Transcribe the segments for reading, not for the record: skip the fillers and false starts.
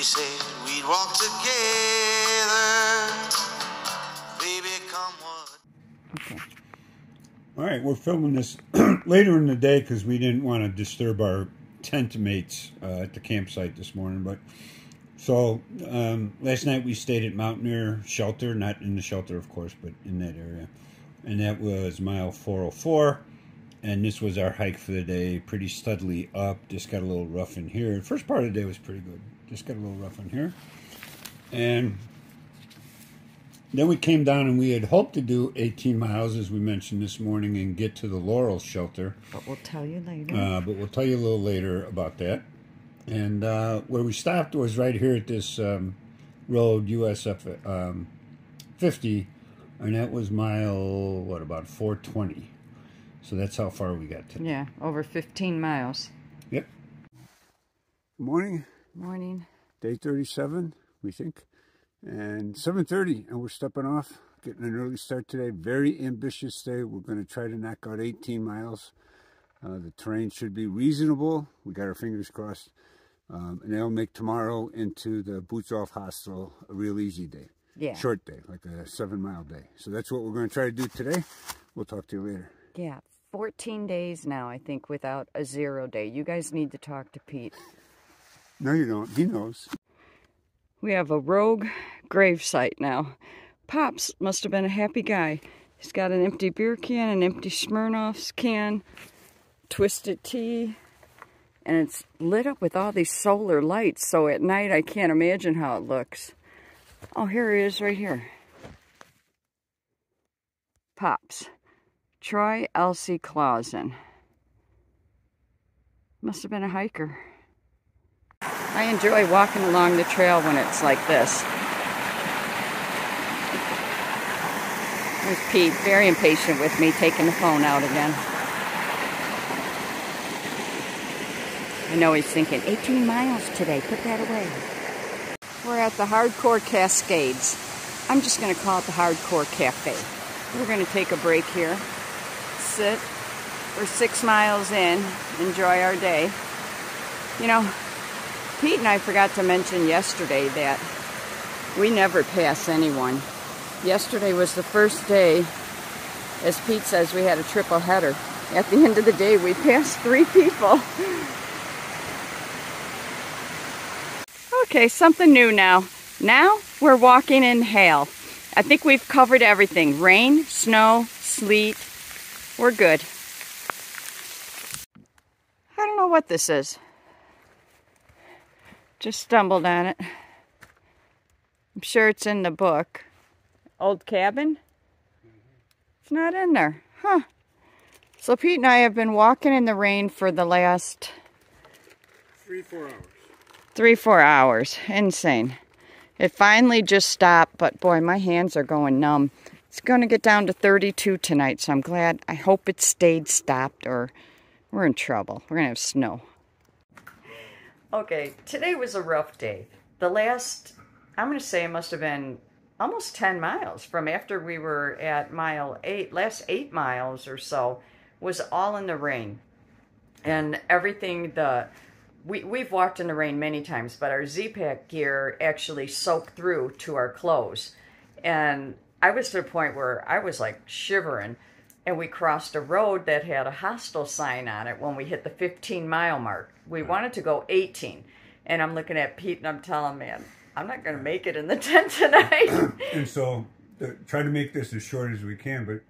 said we'd walk together. Baby, come what. Okay. All right, we're filming this later in the day because we didn't want to disturb our tent mates at the campsite this morning. But so last night we stayed at Mountaineer shelter, not in the shelter, of course, but in that area. And that was mile 404. And this was our hike for the day. Pretty steadily up. Just got a little rough in here. The first part of the day was pretty good. Just got a little rough in here. And then we came down and we had hoped to do 18 miles, as we mentioned this morning, and get to the Laurel shelter. But we'll tell you later. But we'll tell you a little later about that. And where we stopped was right here at this road, USFS 50. And that was mile, what, about 420. So that's how far we got today. Yeah, over 15 miles. Yep. Morning. Morning. Day 37, we think. And 7:30, and we're stepping off. Getting an early start today. Very ambitious day. We're going to try to knock out 18 miles. The terrain should be reasonable. We got our fingers crossed. And that'll make tomorrow into the Boots Off Hostel a real easy day. Yeah. Short day, like a 7-mile day. So that's what we're going to try to do today. We'll talk to you later. Yeah. 14 days now, I think, without a 0 day. You guys need to talk to Pete. No, you don't. He knows. We have a rogue gravesite now. Pops must have been a happy guy. He's got an empty beer can, an empty Smirnoff's can, twisted tea, and it's lit up with all these solar lights, so at night I can't imagine how it looks. Oh, here he is right here. Pops. Troy Elsie Clausen. Must have been a hiker. I enjoy walking along the trail when it's like this. There's Pete, very impatient with me, taking the phone out again. I know he's thinking, 18 miles today, put that away. We're at the Hardcore Cascades. I'm just going to call it the Hardcore Cafe. We're going to take a break here. Sit. We're 6 miles in. Enjoy our day. You know, Pete and I forgot to mention yesterday that we never pass anyone. Yesterday was the first day, as Pete says, we had a triple header. At the end of the day, we passed 3 people. Okay, something new now. Now we're walking in hail. I think we've covered everything. Rain, snow, sleet. We're good. I don't know what this is. Just stumbled on it. I'm sure it's in the book. Old cabin? It's not in there. Huh. So Pete and I have been walking in the rain for the last 3-4 hours. 3-4 hours. Insane. It finally just stopped, but boy, my hands are going numb. It's going to get down to 32 tonight, so I'm glad. I hope it stayed stopped or we're in trouble. We're going to have snow. Okay, today was a rough day. The last, I'm going to say it must have been almost 10 miles from after we were at mile 8, last 8 miles or so, was all in the rain. And everything, we've walked in the rain many times, but our Z-Pack gear actually soaked through to our clothes. And I was to the point where I was like shivering, and we crossed a road that had a hostel sign on it when we hit the 15-mile mark. We wanted to go 18, and I'm looking at Pete and I'm telling him, man, I'm not going to make it in the tent tonight. And so, try to make this as short as we can, but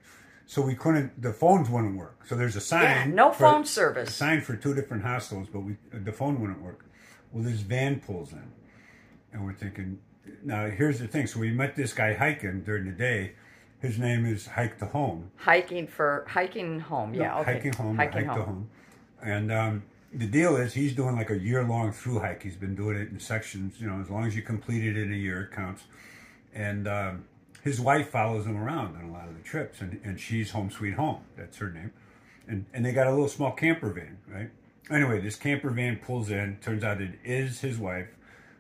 so we couldn't, the phones wouldn't work. So there's a sign. Yeah, no phone service. A sign for 2 different hostels, but the phone wouldn't work. Well, this van pulls in, and we're thinking, now here's the thing. So we met this guy hiking during the day. His name is Hike to Home. Hiking home, yeah, okay. Hiking home, Hike to Home. And the deal is he's doing like a year-long through hike. He's been doing it in sections, you know, as long as you complete it in a year, it counts. And his wife follows him around on a lot of the trips, and she's Home Sweet Home. That's her name. And they got a little small camper van, right? Anyway, this camper van pulls in. Turns out it is his wife.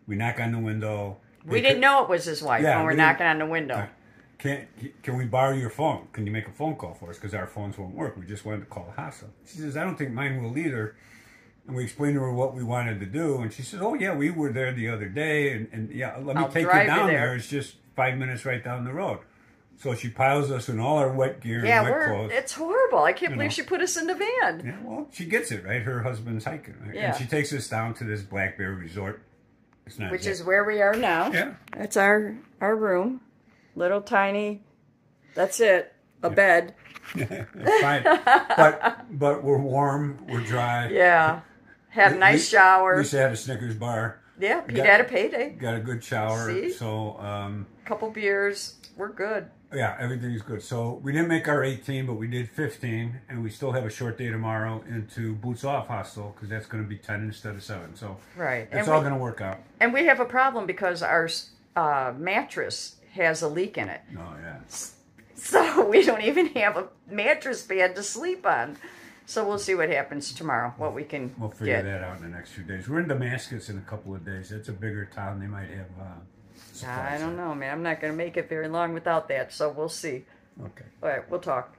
We knock on the window. We didn't know it was his wife when we're knocking on the window. Can we borrow your phone? Can you make a phone call for us? Because our phones won't work. We just wanted to call the hostel. She says, I don't think mine will either. And we explained to her what we wanted to do, and she said, "Oh yeah, we were there the other day, and yeah, let me I'll take you drive you down there." there. It's just 5 minutes right down the road." So she piles us in all our wet gear Yeah, and wet clothes. it's horrible. I can't You believe know. she put us in the van. Yeah, well, she gets it, right? Her husband's hiking, right? Yeah. And she takes us down to this Black Bear Resort. It's not Which yet. is where we are now. Yeah. That's our room. Little tiny, that's it, a bed. It's fine. But we're warm, we're dry. Yeah. Had a nice shower. We used to have a Snickers bar. Yeah, Pete had a payday. Got a good shower. See? So, Couple beers. We're good. yeah, everything's good. So we didn't make our 18, but we did 15, and we still have a short day tomorrow into Boots Off Hostel because that's going to be 10 instead of 7. So Right. it's all going to work out. And we have a problem because our mattress has a leak in it. Oh, yeah. So we don't even have a mattress bed to sleep on. So we'll see what happens tomorrow, what we can We'll figure get. that out in the next few days. We're in Damascus in a couple of days. It's a bigger town. They might have supplies. I don't know, man. I'm not going to make it very long without that, so we'll see. Okay. All right, we'll talk.